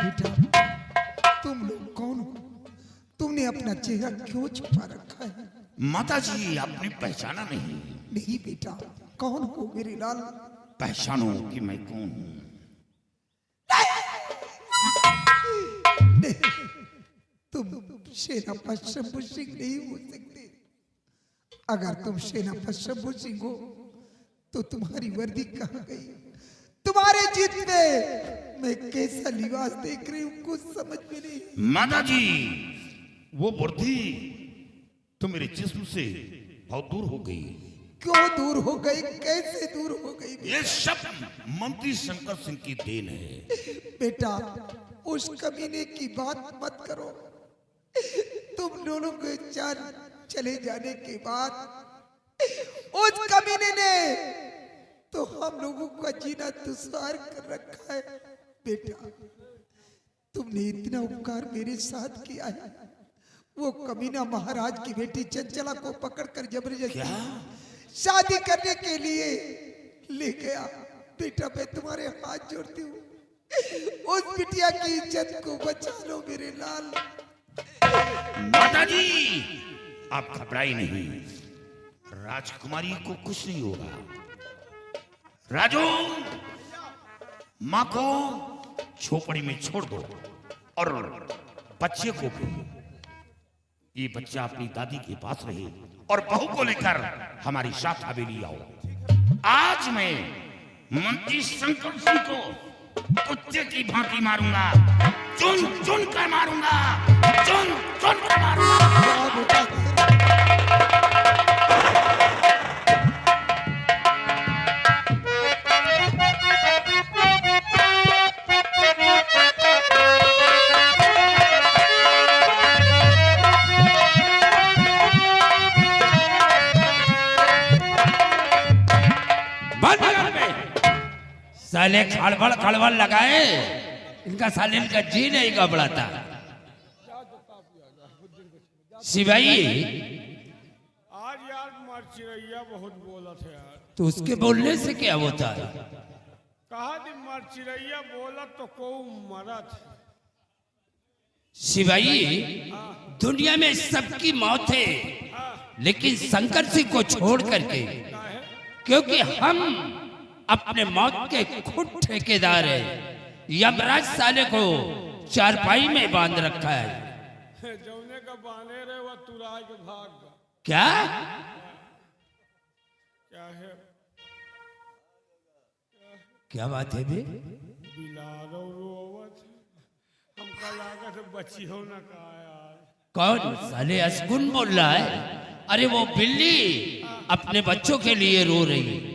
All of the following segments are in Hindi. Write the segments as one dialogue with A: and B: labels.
A: बेटा, तुम लोग कौन हो? तुमने अपना चेहरा क्यों छुपा रखा है?
B: माता जी, आपने पहचाना नहीं?
A: नहीं बेटा, कौन हो मेरे लाल?
B: पहचानो कि मैं कौन हूँ।
A: तुम सेनापति शंभू सिंह नहीं हो सकते। अगर तुम सेनापति शंभू सिंह हो तो तुम्हारी वर्दी कहाँ गई? तुम्हारे जीत में मैं कैसा लिबास देख रही हूँ, कुछ समझ में नहीं।
B: माता जी, वो वर्दी तो मेरे जिस्म से बहुत दूर हो गई।
A: क्यों दूर हो गई? कैसे दूर हो गई?
B: ये सब मंत्री शंकर सिंह की देन है।
A: बेटा, उस कमीने की बात मत करो। तुम दोनों के चले जाने के बाद उस कमीने ने तो हम लोगों का जीना दुश्वार कर रखा है। बेटा, तुमने इतना उपकार मेरे साथ किया है। वो कमीना महाराज की बेटी चंचला को पकड़कर जबरदस्ती शादी करने के लिए ले गया। बेटा, मैं तुम्हारे हाथ जोड़ती हूँ, उस बिटिया की इज्जत को बचा लो मेरे लाल।
B: माता जी, आप घबराई नहीं, राजकुमारी को कुछ नहीं होगा। राजू, माँ को झोपड़ी में छोड़ दो और बच्चे को भी। ये बच्चा अपनी दादी के पास रहे और बहू को लेकर हमारी साथ हवेली आओ। आज मैं मंत्री शंकर सिंह को कुत्ते की भांति मारूंगा, चुन चुन कर मारूंगा, चुन चुन कर मारूंगा।
C: साले खड़बड़ खड़बड़ लगाए, इनका साले इनका जी नहीं घबराता। सिपाही,
D: आज यार मरचिरैया बहुत बोला था यार।
C: तो उसके बोलने से क्या होता है?
D: कहा थी मरचिरैया बोला तो को मरा था।
C: सिपाही, दुनिया में सबकी मौत है, लेकिन शंकर सिंह को छोड़ करके, क्योंकि हम अपने मौत के खुद ठेकेदार हैं। यमराज साले को चारपाई में बांध रखा है।
D: जौने का बाने रहे वह तुराई के भाग का।
C: क्या
D: क्या है?
C: क्या बात है बे?
D: बिलारो रोवत हमका लागत बची हो ना कहा यार।
C: कौन साले असगुन बोल रहा है? अरे वो बिल्ली अपने बच्चों के लिए रो रही है।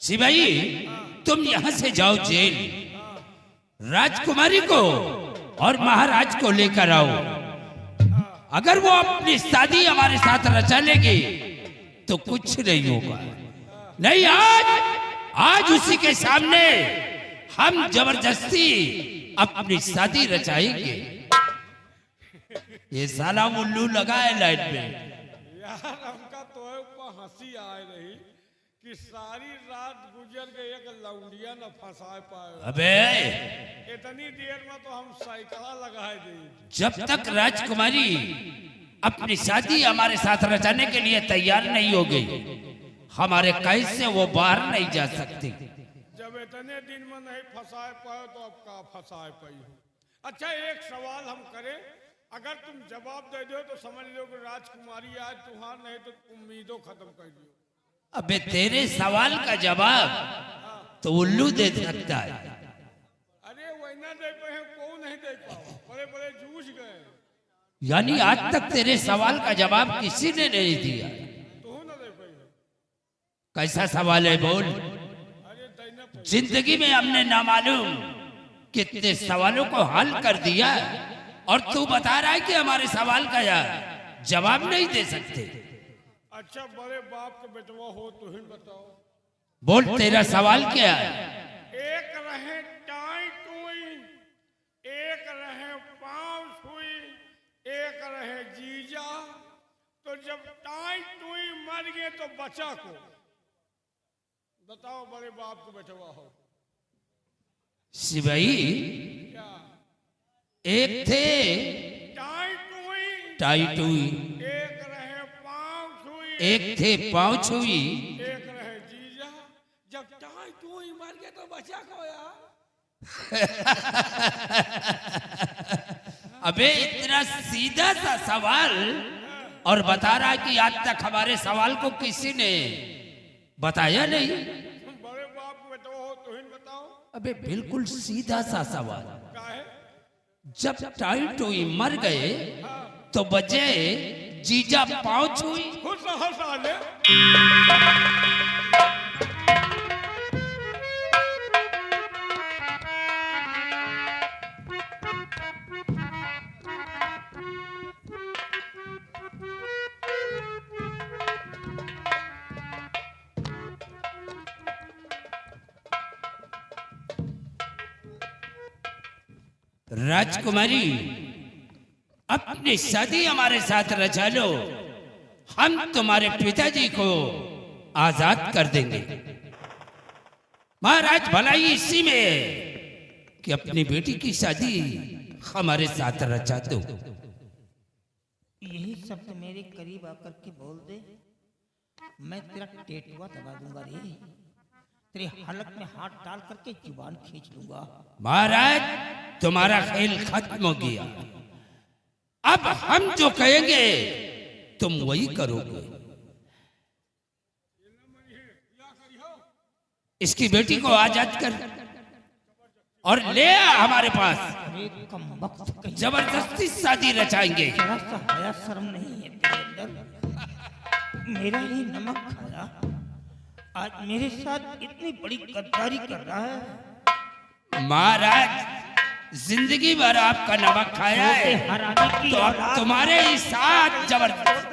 C: सिपाही, तुम यहां से जाओ जेल, राजकुमारी को और महाराज को लेकर आओ। अगर वो अपनी शादी हमारे साथ रचा लेगी तो कुछ नहीं होगा। नहीं, आज उसी के सामने हम जबरदस्ती अपनी शादी रचाएंगे। ये साला उल्लू लगा है लाइट में।
D: यार हमका तो ऊपर हंसी आ रही कि सारी रात गुजर गई, एक लौंडिया न फंसा पाए।
C: अबे,
D: इतनी देर में तो हम साइकिल लगाए दी।
C: जब तक राजकुमारी अपनी शादी हमारे साथ रचाने के लिए तैयार नहीं हो गई, हमारे कैद से वो बाहर नहीं जा सकती।
D: जब इतने दिन में नहीं फंसा पाए तो अब का फंसा पाई हो। अच्छा, एक सवाल हम करें, अगर तुम जवाब दे दो तो समझ लो कि राजकुमारी आज तुम्हार, नहीं तो उम्मीदों खत्म कर दियो।
C: अबे, तेरे सवाल का जवाब तो उल्लू दे सकता है।
D: अरे वही ना दे पाए, कौन नहीं दे पाओ, बड़े बड़े जूझ गए।
C: यानी आज तक तेरे सवाल का जवाब किसी ने नहीं दिया।
D: तू ना दे पाई।
C: कैसा सवाल है बोल?
D: अरे दैना पाई।
C: जिंदगी में हमने नामालूम कितने सवालों को हल कर दिया और तू बता रहा है कि हमारे सवाल का जवाब नहीं दे सकते।
D: अच्छा, बड़े बाप के बेटवा हो तो ही बताओ।
C: बोल, तेरा सवाल क्या है?
D: एक रहे टाई टुई, एक रहे पांव सुई, एक रहे जीजा, तो जब टाई टुई मर गए तो बचा को बताओ। बड़े बाप के बेटवा हो।
C: सिपाही
D: क्या
C: एक थे
D: टाइट हुई,
C: टाइट हुई,
D: एक रहे पाँव छुई,
C: एक थे पाँव छुई,
D: एक रहे जीजा। जब टाइट हुई मर गया तो बचा खोया।
C: अबे इतना सीधा सा सवाल और बता रहा है कि आज तक हमारे सवाल को किसी ने बताया नहीं।
D: तुम बड़े बाप बताओ, तुम बताओ
C: अबे बिल्कुल सीधा सा सवाल।
D: क्या है।
C: जब टाइट हुई मर गए तो बचे जीजा पाँव छुई।
D: खुश रहो साले।
C: राजकुमारी अपनी शादी हमारे साथ रचा लो, हम तुम्हारे पिताजी को आजाद कर देंगे। महाराज भलाई इसी में है कि अपनी बेटी की शादी हमारे साथ रचा दो।
E: यही शब्द मेरे करीब आकर के बोल दे, मैं तेरा टेटुआ दबा दूंगा रे, तेरे हलक में हाथ डाल करके जुबान खींच लूंगा।
C: महाराज तुम्हारा खेल खत्म हो गया, अब हम जो कहेंगे तुम वही करोगे। इसकी बेटी को आजाद कर और ले आ हमारे पास,
E: अरे कम वक्त कहीं
C: जबरदस्ती शादी रचाएंगे।
E: जरा सा हया शर्म नहीं है तेरे अंदर। मेरा ही नमक खाया, आज मेरे साथ इतनी बड़ी गद्दारी कर रहा है।
C: महाराज जिंदगी भर आपका नमक खाया है
E: हराने की
C: तो अब
E: औलाद।
C: तुम्हारे ही साथ जबरदस्त।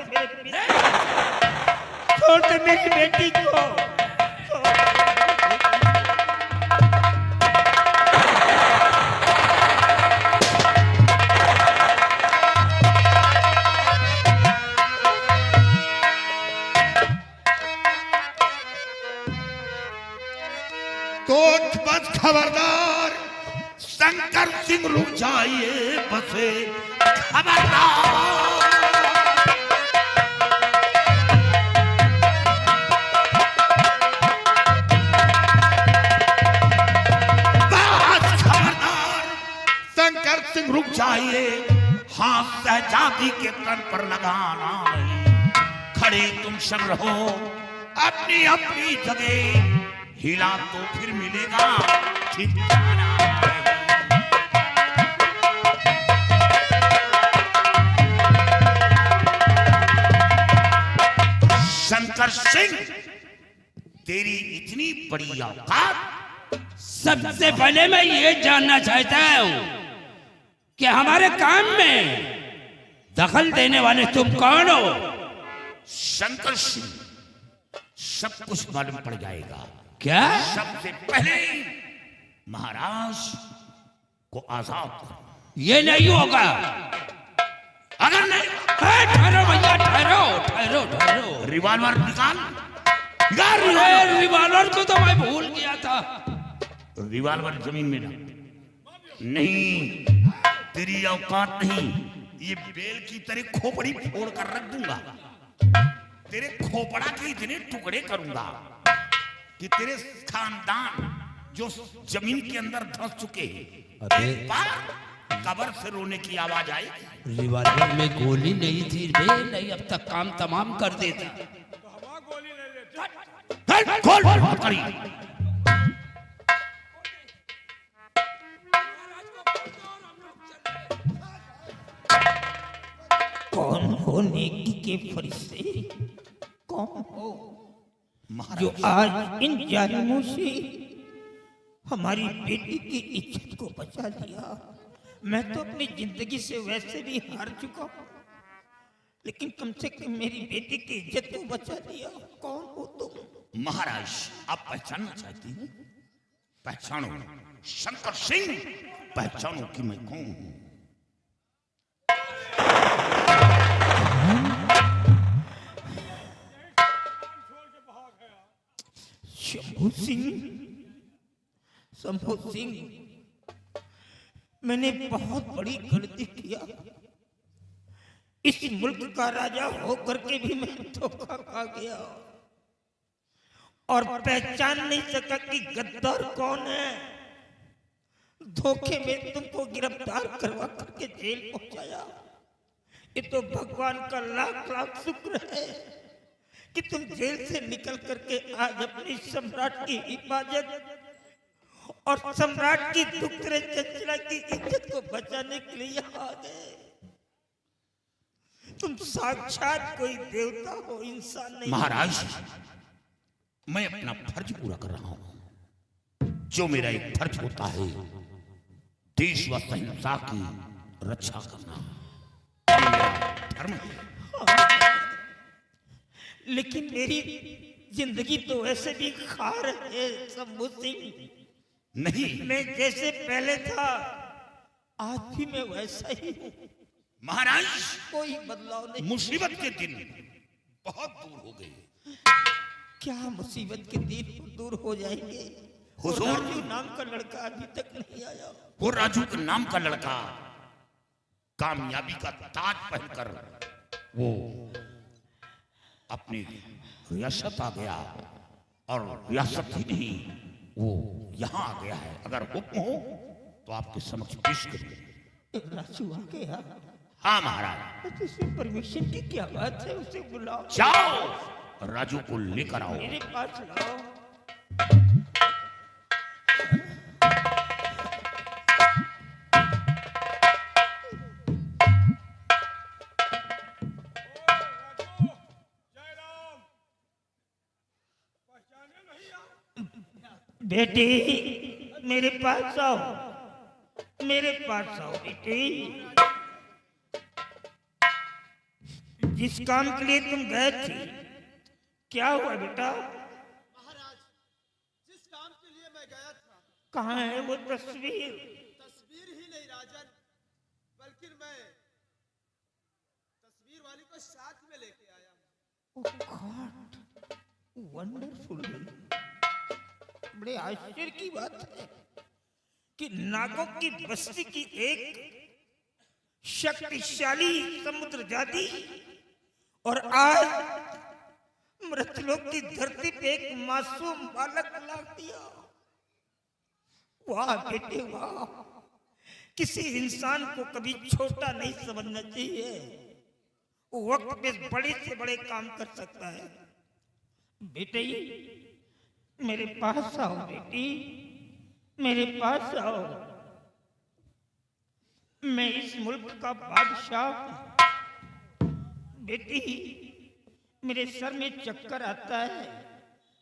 E: छोड़ दे मेरी बेटी को।
B: तो बस खबरदार, शंकर सिंह रुक जाइए बसे खबरदार। बस खबरदार, शंकर सिंह रुक जाइए, हाथ शहजादी के तन पर लगाना नहीं। खड़े तुम सब रहो अपनी अपनी जगह, हिला तो फिर मिलेगा ठिकाना नहीं। शंकर सिंह, तेरी इतनी बड़ी औकात।
C: सबसे पहले मैं ये जानना चाहता हूँ कि हमारे काम में दखल देने वाले तुम कौन हो?
B: शंकर सिंह, सब कुछ मालूम पड़ जाएगा।
C: क्या?
B: सबसे पहले महाराज को आजाद करो।
C: ये नहीं होगा।
B: अगर नहीं,
C: ठहरो भैया, ठहरो ठहरो ठहरो।
B: रिवॉल्वर निकाल।
C: अरे रिवॉल्वर को तो मैं भूल गया था।
B: रिवॉल्वर जमीन में डाल। नहीं, तेरी औकात नहीं। ये बेल की तरह खोपड़ी फोड़ कर रख दूंगा। तेरे खोपड़ा के इतने टुकड़े करूंगा कि तेरे खानदान जो जमीन के अंदर धंस चुके हैं, एक बार कब्र से रोने की आवाज आई।
C: रिवॉल्वर में गोली नहीं थी बे, नहीं अब तक काम तमाम कर देता।
D: तो हवा गोली ले लेते।
B: खोल पकड़ी।
E: कौन हो नेकी के फरिश्ते? कौन हो जो आज इन जालिमों से हमारी बेटी की इज्जत को बचा लिया? मैं तो अपनी जिंदगी से वैसे भी हार चुका हूं, लेकिन कम से कम मेरी बेटी की इज्जत को बचा लिया। कौन हो तुम?
B: महाराज, आप पहचानना चाहती हैं? पहचानो। शंकर सिंह, पहचानो कि मैं कौन हूं।
E: शंभू सिंह, शंभू सिंह, मैंने बहुत बड़ी गलती किया। इस मुल्क का राजा होकर के भी मैं धोखा खा गया और पहचान नहीं सका कि गद्दार कौन है। धोखे में तुमको गिरफ्तार करवा करके जेल पहुंचाया। ये तो भगवान का लाख लाख शुक्र है कि तुम जेल से निकल करके आज अपने सम्राट की हिफाजत और सम्राट की दुखरे चंचला की इज्जत को बचाने के लिए यहाँ आ गए। तुम साक्षात कोई देवता हो, इंसान नहीं।
B: महाराज, मैं अपना फर्ज पूरा कर रहा हूं। जो मेरा एक फर्ज होता है, देश व अहिंसा की रक्षा करना, ये मेरा धर्म है।
E: लेकिन मेरी जिंदगी तो वैसे भी खार है शंभू सिंह।
B: नहीं,
E: मैं जैसे पहले था आज भी मैं वैसा ही हूँ।
B: महाराज,
E: कोई बदलाव नहीं।
B: मुसीबत के दिन बहुत दूर हो गए।
E: क्या मुसीबत के दिन दूर हो जाएंगे?
B: हुजूर,
E: राजू नाम का लड़का अभी तक नहीं आया।
B: वो राजू के नाम का लड़का कामयाबी का ताज पहनकर वो अपनी रियासत आ गया, और रियासत ही नहीं, वो यहाँ आ गया है। अगर हुक्म हो तो आपके समक्ष पेश करूं।
E: राजू आ गया?
B: हाँ महाराज।
E: तो इसमें परमिशन की क्या बात है? उसे बुलाओ।
B: जाओ, राजू को लेकर आओ।
E: मेरे पास लाओ। बेटी मेरे पास आओ, मेरे पास आओ बेटी। जिस काम के लिए तुम गए थे क्या हुआ बेटा?
F: महाराज, जिस काम के लिए मैं गया था,
E: कहाँ है वो तस्वीर?
F: तस्वीर ही नहीं राजन, बल्कि मैं तस्वीर वाली को साथ में लेके आया हूँ।
E: ओह गॉड, वंडरफुल। बड़े आश्चर्य की बात है कि नागों की बस्ती की एक शक्तिशाली समुद्र जाति और आज मृतलोक की धरती पे एक मासूम बालक ला दिया। वाह बेटे वाह, किसी इंसान को कभी छोटा नहीं समझना चाहिए। वो वक्त पे बड़े से बड़े काम कर सकता है। बेटे मेरे पास आओ बेटी, मेरे पास आओ। मैं इस मुल्क का बादशाह हूं। बेटी मेरे सर में चक्कर आता है।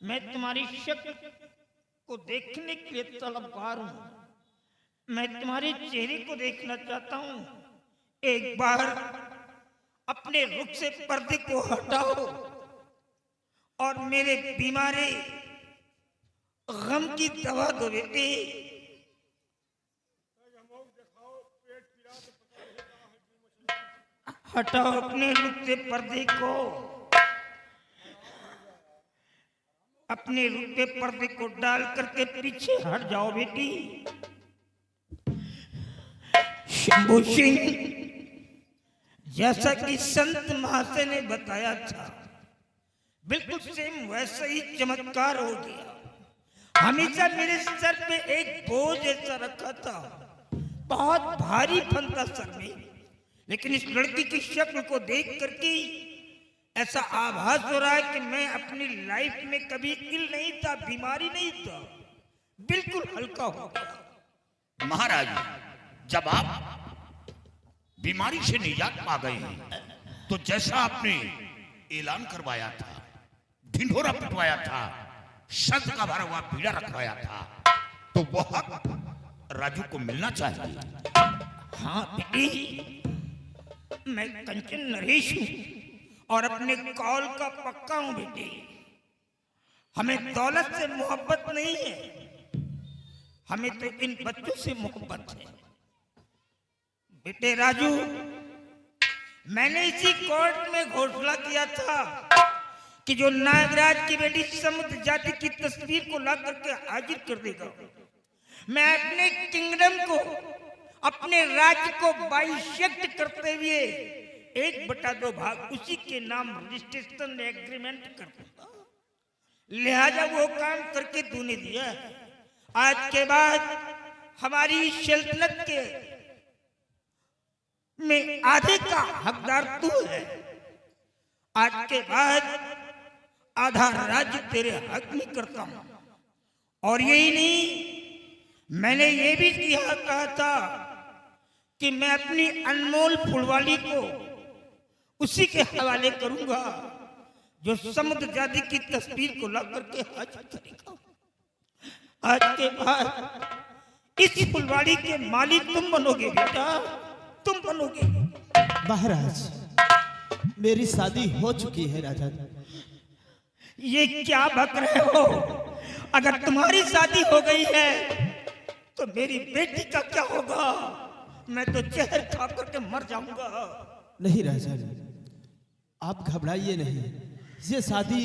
E: मैं तुम्हारी शक्ल को देखने के लिए तलबगार हूं। मैं तुम्हारे चेहरे को देखना चाहता हूं। एक बार अपने रुख से पर्दे को हटाओ और मेरे बीमारे गम की दवा दो बेटे। हटाओ अपने रुख से पर्दे को, अपने रुख पे पर्दे को डाल करके पीछे हट जाओ बेटी। शंभू सिंह, जैसा कि संत महाशय ने बताया था, बिल्कुल सेम वैसा ही चमत्कार हो गया। हमेशा मेरे सर पे एक बोझ ऐसा रखा था, बहुत भारी था सर में, लेकिन इस लड़की की शक्ल को देख करके ऐसा आभास हो रहा है कि मैं अपनी लाइफ में कभी इल नहीं था, बीमारी नहीं था, बिल्कुल हल्का हो गया।
B: महाराज, जब आप बीमारी से निजात पा गए हैं, तो जैसा आपने ऐलान करवाया था, ढिंढोरा पिटवाया था, शब्द का भरा हुआ पीड़ा रखवाया था, तो वह हक राजू को मिलना चाहिए।
E: हाँ बेटी, मैं कंचन नरेश हूँ और अपने कॉल का पक्का हूँ बेटी। हमें दौलत से मोहब्बत नहीं है, हमें तो इन बच्चों से मोहब्बत है। बेटे राजू, मैंने इसी कोर्ट में घोषणा किया था कि जो नागराज की बेटी समुद्र जाति की तस्वीर को ला करके हाजिर कर देगा, मैं अपने किंगडम को अपने राज्य को बाइसेक्ट करते हुए 1/2 भाग उसी के नाम रजिस्ट्रेशन एग्रीमेंट कर दूंगा। लिहाजा वो काम करके तूने दिया। आज के बाद हमारी सल्तनत के में आधे का हकदार तू है। आज के बाद आधा राज्य तेरे हक में करता हूं। और यही नहीं, मैंने ये भी कहा था कि मैं अपनी अनमोल फुलवाली को उसी के हवाले करूंगा जो समुद्र जाति की तस्वीर को ला करके हाजिर करेगा। आज के बाद इस फुलवाड़ी के मालिक तुम बनोगे बेटा, तुम बनोगे।
F: महाराज, मेरी शादी हो चुकी है राजा।
E: ये क्या बक रहे हो? अगर तुम्हारी शादी हो गई है तो मेरी बेटी का क्या होगा? मैं तो जहर खा करके मर जाऊंगा।
F: नहीं राजा, आप घबराइए नहीं। ये शादी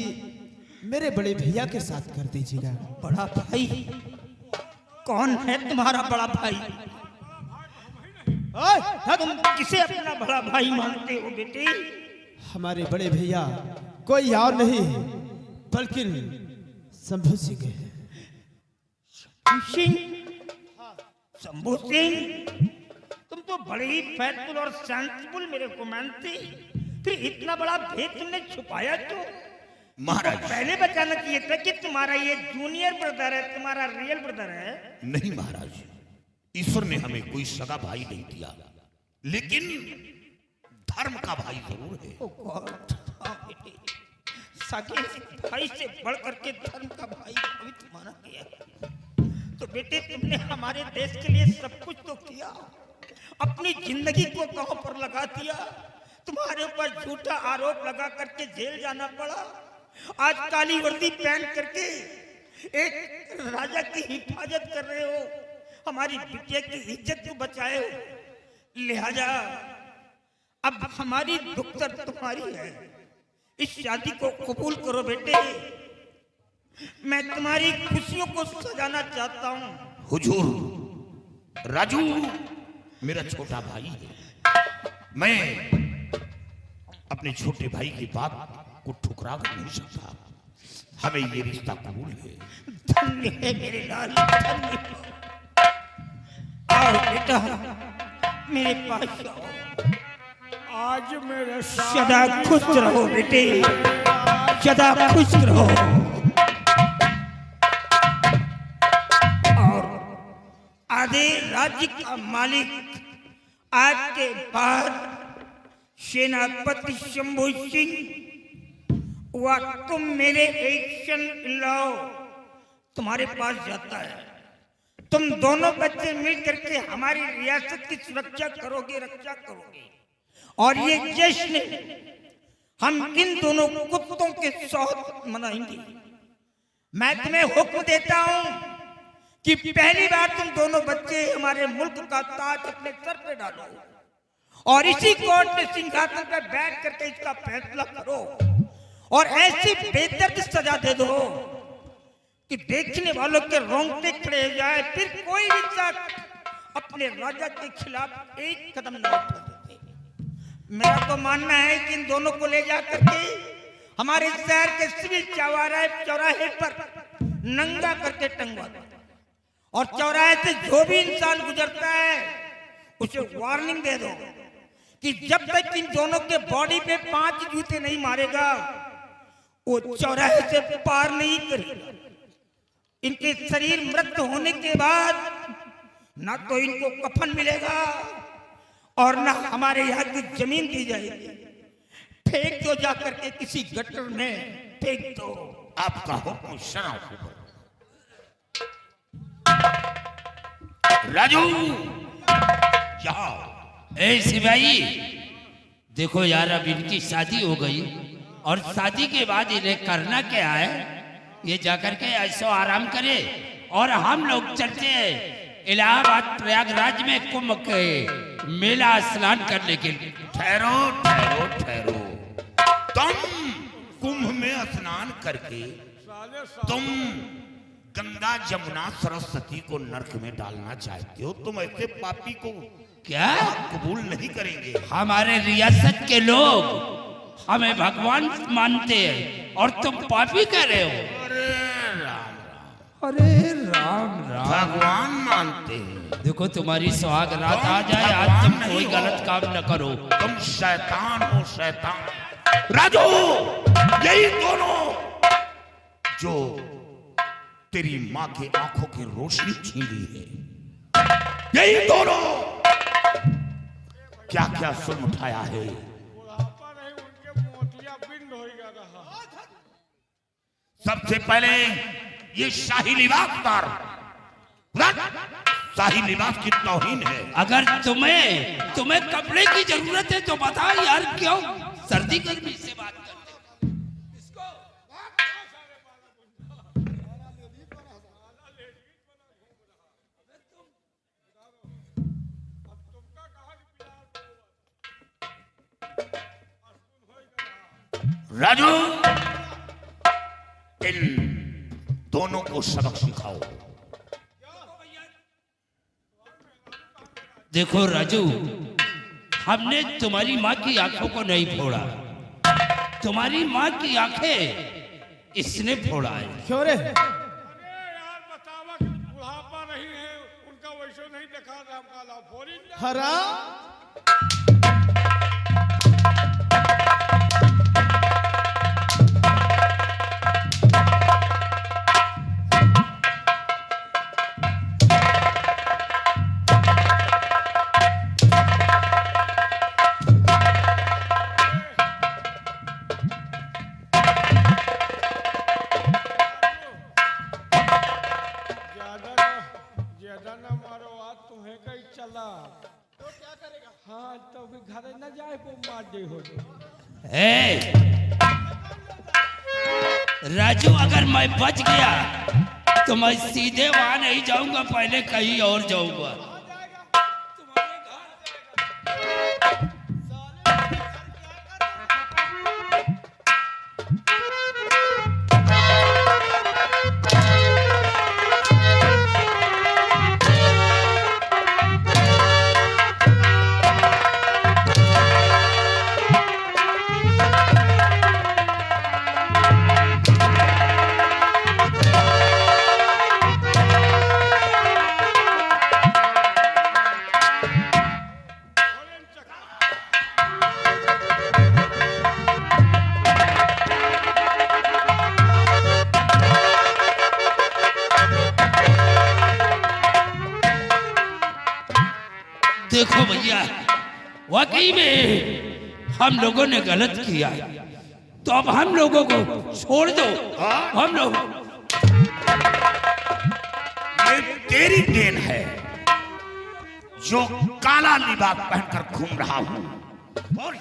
F: मेरे बड़े भैया के साथ कर दीजिएगा।
E: बड़ा भाई? कौन है तुम्हारा बड़ा भाई? तुम किसे अपना बड़ा भाई मानते हो बेटे?
F: हमारे बड़े भैया कोई और नहीं बल्कि शंभू सिंह है।
E: शंभू सिंह, तुम तो बड़े ही फैटफुल और सेंसिबल मेरे को मानते, फिर इतना बड़ा भेद तुमने छुपाया क्यों?
B: महाराज,
E: पहले बताना चाहिए था कि तुम्हारा ये जूनियर ब्रदर है, तुम्हारा रियल ब्रदर है।
B: नहीं महाराज, ईश्वर ने हमें कोई सगा भाई नहीं दिया, लेकिन धर्म का भाई जरूर है।
E: ओ गॉड, सगे भाई से बढ़ करके धर्म का भाई पवित्र माना गया। तो बेटे, तुमने हमारे देश के लिए सब कुछ तो किया, अपनी जिंदगी को कहां पर लगा दिया। तुम्हारे ऊपर झूठा आरोप लगा करके जेल जाना पड़ा। आज काली वर्दी पहन करके एक राजा की हिफाजत कर रहे हो, हमारी बिटिया की इज्जत को बचाए हो। लिहाजा अब हमारी दुख्तर तुम्हारी है, इस शादी को कबूल करो बेटे। मैं तुम्हारी खुशियों को सजाना चाहता हूँ।
B: हुजूर, राजू मेरा छोटा भाई है। मैं अपने छोटे भाई की बात को ठुकरा कर नहीं सकता। हमें ये रिश्ता कबूल है।
E: धन्य है मेरे लाल, धन्य। आओ बेटा, मेरे पास आओ।
D: आज मेरे
E: सदा खुश रहो बेटे, सदा खुश रहो। और आधे राज्य का मालिक आज के बाद सेनापति शंभू सिंह व तुम मेरे एक्शन लाओ तुम्हारे पास जाता है। तुम दोनों बच्चे मिल करके हमारी रियासत की सुरक्षा करोगे, रक्षा करोगे। और ये जश्न हम इन दोनों कुत्तों के साथ मनाएंगे। मैं तुम्हें हुक्म देता हूं कि पहली बार तुम दोनों बच्चे हमारे मुल्क का ताज अपने सर पे डालो और इसी कोर्ट में सिंहासन पर बैठ करके इसका फैसला करो और ऐसी बेदर्द सजा दे दो कि देखने वालों के रोंगटे खड़े हो जाए। फिर कोई भी शख्स अपने राजा के खिलाफ एक कदम न उठा सके। मेरा तो मानना है कि इन दोनों को ले जा करके हमारे शहर के सिविल चौराहे पर नंगा करके टंगवा दो और चौराहे से जो भी इंसान गुजरता है उसे वार्निंग दे दो कि जब तक इन दोनों के बॉडी पे 5 जूते नहीं मारेगा वो चौराहे से पार नहीं करेगा। इनके शरीर मृत होने के बाद ना तो इनको कफन मिलेगा और ना हमारे यहाँ की जमीन दी जाएगी। फेंक दो जाकर के किसी गटर में, फेंक दो।
B: आपका हुक्म शराब हुक्म। राजू, जाओ।
C: ए सिपाही, देखो यार, अब इनकी शादी हो गई और शादी के बाद इन्हें करना क्या है? ये जाकर के ऐसो आराम करे और हम लोग चलते हैं इलाहाबाद प्रयागराज में कुंभ के मेला स्नान करने के लिए।
B: ठहरो ठहरो ठहरो। तुम कुंभ में स्नान करके तुम गंगा जमुना सरस्वती को नरक में डालना चाहते हो? तुम ऐसे पापी को
C: क्या
B: कबूल नहीं करेंगे।
C: हमारे रियासत के लोग हमें भगवान मानते हैं और तुम पापी कह रहे हो?
B: अरे राम
C: अरे राम राम।
B: भगवान मानते हैं।
C: देखो तुम्हारी सुहाग रात आ जाए, आज तुम कोई गलत काम न करो।
B: तुम शैतान हो, शैतान। राजू, यही दोनों जो तेरी माँ की आंखों की रोशनी छीन ली है, यही दोनों क्या क्या सुन उठाया है।
D: बुढ़ापा नहीं, उनके मोतिया बिंद हो गया रहा।
B: सबसे पहले ये शाही लिबासदार, शाही लिबास की तौहीन है।
C: अगर तुम्हें कपड़े की जरूरत है तो बताओ यार, क्यों सर्दी गर्मी से बात करते हो?
B: राजू, इन दोनों को सबक सिखाओ।
C: देखो राजू, हमने तुम्हारी माँ की आंखों को नहीं फोड़ा, तुम्हारी माँ की आंखें इसने फोड़ा है।
F: क्यों रे?
D: अरे यार बतावा कि बुढ़ापा नहीं है उनका, वैसे नहीं दिखा रहा हमका ला फोरी ना।
F: हरा
D: ज्यादा ना मारो, आज तुम्हें कहीं चला तो क्या करेगा? हाँ तो भी घर न जाए वो मार दे हो।
C: ए, राजू, अगर मैं बच गया तो मैं सीधे वहां नहीं जाऊंगा, पहले कहीं और जाऊंगा। देखो भैया, वाकई में हम लोगों ने गलत किया, तो अब हम लोगों को छोड़ दो। हम लोग,
B: ये तेरी देन है जो काला लिबास पहनकर घूम रहा हूं, और